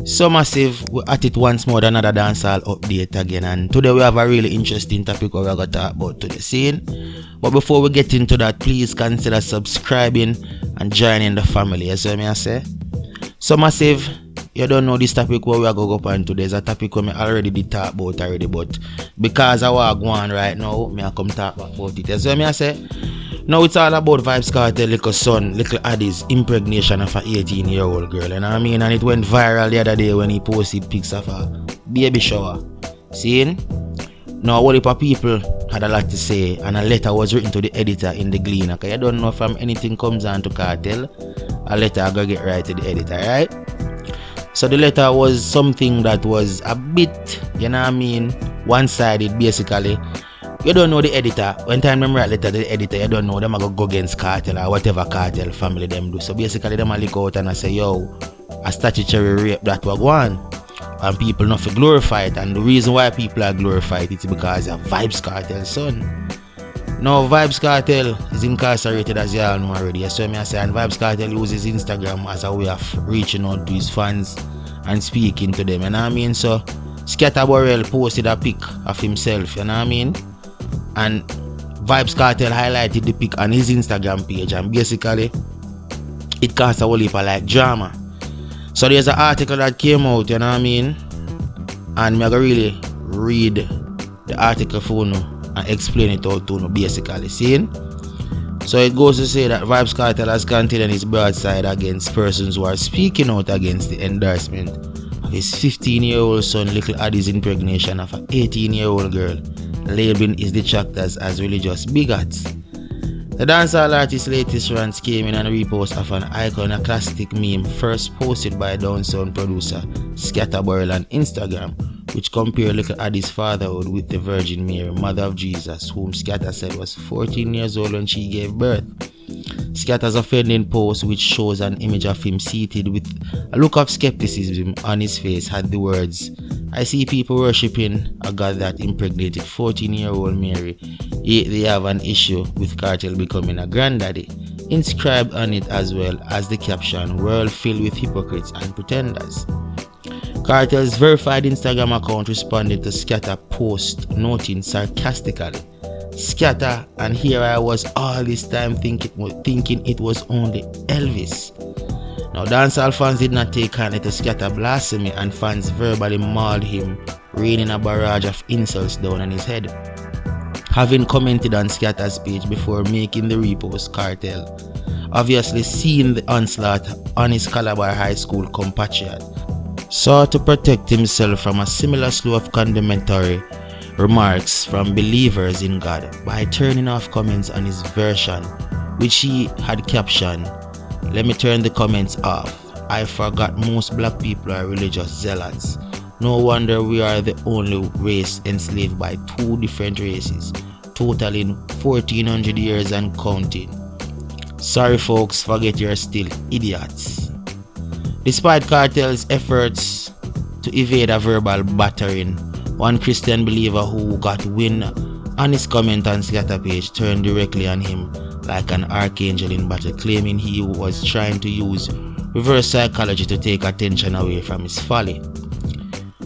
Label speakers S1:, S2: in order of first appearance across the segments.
S1: So massive, we're at it once more with another dancehall update again, and today we have a really interesting topic we're going to talk about today, scene. But before we get into that, please consider subscribing and joining the family, as I say. So massive, you don't know this topic where we are going to go on today. It's a topic where I already did talk about already, but because I want to go on right now, I come talk about it, as I say. Now it's all about Vybz Kartel little son, Likkle Addi's impregnation of an 18-year-old girl, you know what I mean? And it went viral the other day when he posted pics of a baby shower. Seeing? Now a whole heap of people had a lot to say, and a letter was written to the editor in the Gleaner. Cause you don't know from anything comes on to Kartel, a letter I gotta get right to the editor, right? So the letter was something that was a bit, you know what I mean, one-sided basically. You don't know the editor. When time them write letter to the editor, you don't know them I go against Kartel or whatever Kartel family them do. So basically them a look out and I say, yo, a statutory rape that was one. And people not for glorify it. And the reason why people are glorified it's because of Vybz Kartel son. Now Vybz Kartel is incarcerated, as you all know already. So I say, and Vybz Kartel uses Instagram as a way of reaching out to his fans and speaking to them. You know what I mean? So Skatta Burrell posted a pic of himself, you know what I mean? And Vybz Kartel highlighted the pic on his Instagram page, and basically it caused a whole heap of like drama. So there's an article that came out, you know what I mean? And I'm gonna really read the article for you and explain it out to you basically. Seeing? So it goes to say that Vybz Kartel has continued his broadside against persons who are speaking out against the endorsement of his 15-year-old son Likkle Addi's impregnation of an 18-year-old girl, labeling his detractors as religious bigots. The dancehall artist's latest rants came in on a repost of an iconoclastic meme first posted by Dancehall producer Skatta Burrell on Instagram, which compared Likkle Addi's fatherhood with the Virgin Mary, mother of Jesus, whom Skatta said was 14 years old when she gave birth. Skatta's offending post, which shows an image of him seated with a look of skepticism on his face, had the words, "I see people worshipping a God that impregnated 14-year-old Mary, yet they have an issue with Kartel becoming a granddaddy," inscribed on it, as well as the caption, "World filled with hypocrites and pretenders." Kartel's verified Instagram account responded to Skatta's post, noting sarcastically, "Skatta, and here I was all this time thinking it was only Elvis." Now dancehall fans did not take kindly to Skatta blasphemy, and fans verbally mauled him, raining a barrage of insults down on his head. Having commented on Skatta's page before making the repost, Kartel, obviously seeing the onslaught on his Calabar High School compatriot, sought to protect himself from a similar slew of condemnatory remarks from believers in God by turning off comments on his version, which he had captioned, "Let me turn the comments off. I forgot most black people are religious zealots. No wonder we are the only race enslaved by two different races, totaling 1400 years and counting. Sorry folks, forget you're still idiots." Despite Kartel's efforts to evade a verbal battering, one Christian believer who got wind on his comment on Skatta page turned directly on him like an archangel in battle, claiming he was trying to use reverse psychology to take attention away from his folly.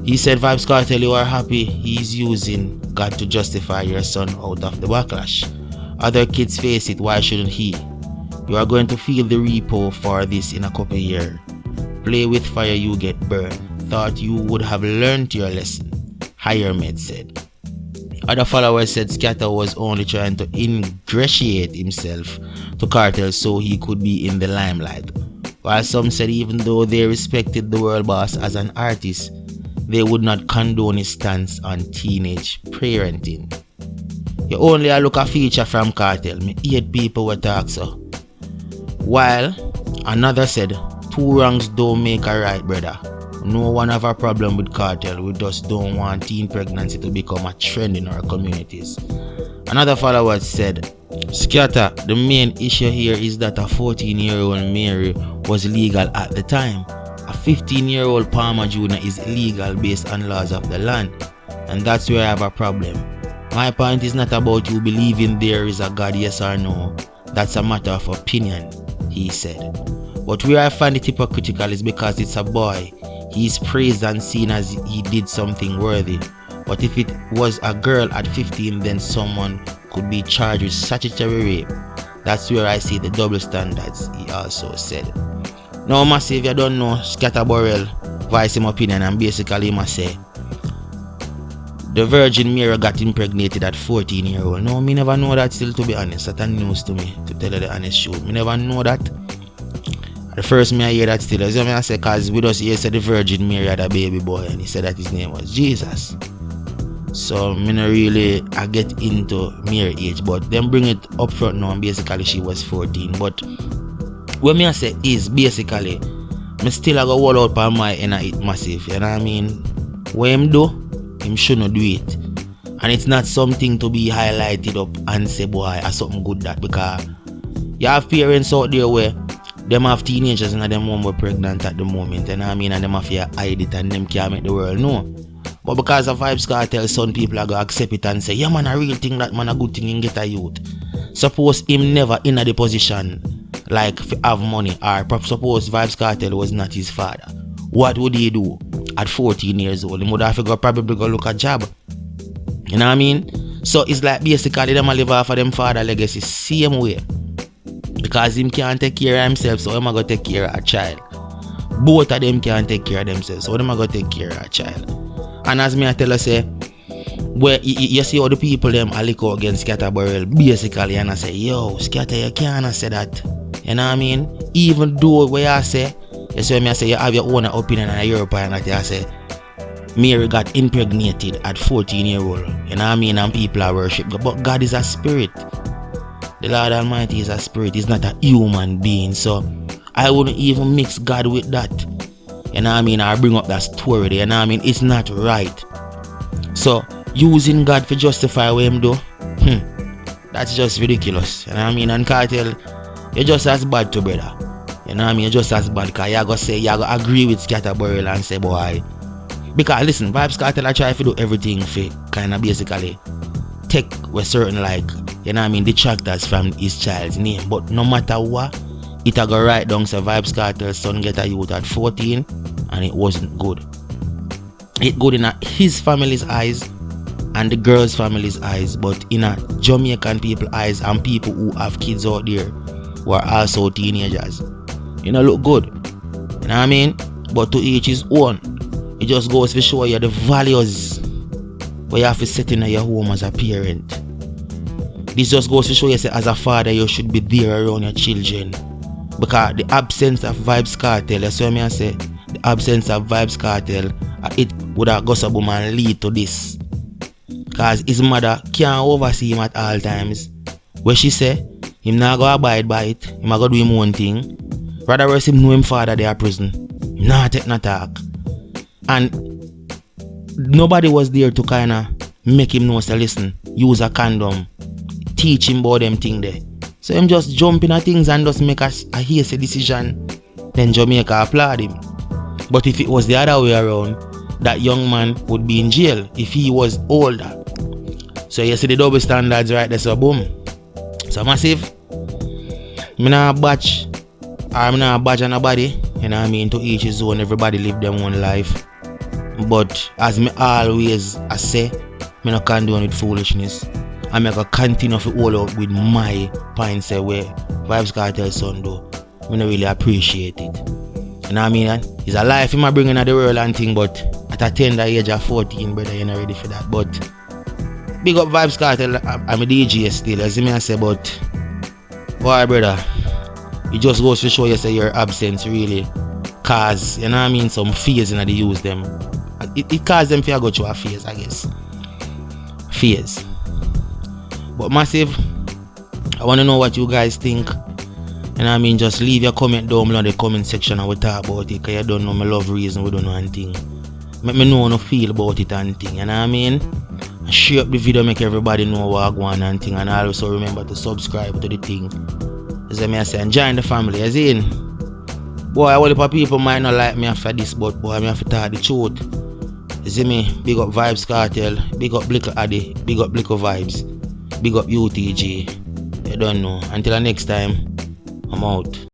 S1: He said, "Vybz Kartel, you are happy he's using God to justify your son out of the backlash. Other kids face it, why shouldn't he? You are going to feel the repo for this in a couple years. Play with fire, you get burned. Thought you would have learned your lesson," Higher Med said. Other followers said Skatta was only trying to ingratiate himself to Kartel so he could be in the limelight, while some said even though they respected the world boss as an artist, they would not condone his stance on teenage parenting. "You only a look a feature from Kartel, me 8 people were talk so." While another said, "Two wrongs don't make a right, brother. No one have a problem with Kartel, we just don't want teen pregnancy to become a trend in our communities." Another follower said, "Skatta, the main issue here is that a 14-year-old Mary was legal at the time. A 15-year-old Palmer Jr. is illegal based on laws of the land, and that's where I have a problem. My point is not about you believing there is a God, yes or no. That's a matter of opinion," he said. "But where I find it hypocritical is because it's a boy. he is praised and seen as he did something worthy. But if it was a girl at 15, then someone could be charged with statutory rape. That's where I see the double standards, he also said. Now, massive, you don't know, Skatta Burrell voiced his opinion, and basically he must say the Virgin Mary got impregnated at 14-year-old. No, me never know that still, to be honest. That's news to me, to tell you the honest truth. Me never know that. The first me I hear that still, as I say, cause we just hear said the Virgin Mary had a baby boy, and he said that his name was Jesus. So me not really I get into Mary age, but them bring it up front now, and basically she was 14. But what me I say is basically me still I go wall out for my and I it massive. You know what I mean? What him do, him shouldn't do it. And it's not something to be highlighted up and say boy or something good that, because you have parents out there where them have teenagers and them mom were pregnant at the moment, you know what I mean, and them have to hide it and them can't make the world know. But because of Vybz Kartel, some people are gonna accept it and say, yeah man, a real thing, that man a good thing in get a youth. Suppose him never in the position like to have money, or suppose Vybz Kartel was not his father. What would he do at 14 years old? He would have to go probably go look a job. You know what I mean? So it's like basically them a live off of them father legacy same way. Because him can't take care of himself, so him a go take care of a child. Both of them can't take care of themselves, so them a go take care of a child. And as me I tell you say, where you see all the people them a lick out against Skatta Burrell basically, and I say, yo, Skatta, you can't say that. You know what I mean? Even though where I say, you see me I say you have your own opinion and your opinion, that I say Mary got impregnated at 14-year-old. You know what I mean? And people are worship God. But God is a spirit. The Lord Almighty is a spirit. He's not a human being. So I wouldn't even mix God with that. You know what I mean? Or bring up that story there. You know what I mean? It's not right. So using God to justify what him do, that's just ridiculous. You know what I mean? And Kartel, you're just as bad to brother. You know what I mean? You're just as bad, because you're going to say, you're going to agree with Skatta Burrell and say, boy. Because listen, Vybz Kartel I try to do everything for kind of basically take with certain, like, you know what I mean, detractors from his child's name. But no matter what, it a go right down, so Vybz Kartel's son get a youth at 14, and it wasn't good. It good in his family's eyes and the girl's family's eyes, but in a Jamaican people eyes and people who have kids out there who are also teenagers, you know, look good. You know what I mean? But to each his own. It just goes to show you the values where you have to set in your home as a parent. This just goes to show you, say, as a father, you should be there around your children. Because the absence of Vybz Kartel, that's what I say, the absence of Vybz Kartel, it would have got some and lead to this. Because his mother can't oversee him at all times. Where she say, him not go abide by it, him not go do him one thing. Rather worse him know him father there at prison. Him not take no talk. And nobody was there to kind of make him know, say, listen, use a condom, teach him about them thing there. So him just jump in at things and just make a hasty decision. Then Jamaica applaud him. But if it was the other way around, that young man would be in jail if he was older. So you see the double standards right there, so boom. So massive. Me not batch, or me not badge on nobody. You know what I mean? To each his own, everybody live their own life. But as me always I say, me not condone with foolishness. I'm going to continue to hold up with my points where Vybz Kartel's son do. I don't really appreciate it. You know what I mean? It's a life him bringing into the world and thing, but at a tender age of 14, brother, you're not ready for that. But big up Vybz Kartel, I'm a DJ still, as I say, but boy, brother, it just goes to show you say your absence really cause, you know what I mean, some fears in the use them. It caused them to go through a phase, I guess. Fears. But massive, I want to know what you guys think. And I mean, just leave your comment down below in the comment section and we'll talk about it, because you don't know my love reason, we don't know anything. Make me know how to feel about it and thing, you know what I mean? And share up the video, make everybody know what I go on and thing, and also remember to subscribe to the thing. As I say, and join the family, as in, boy, all the people might not like me after this, but boy, I have to tell the truth. You see me, big up Vybz Kartel, big up Likkle Addi, big up Likkle Vybz, big up UTG. You don't know. Until the next time, I'm out.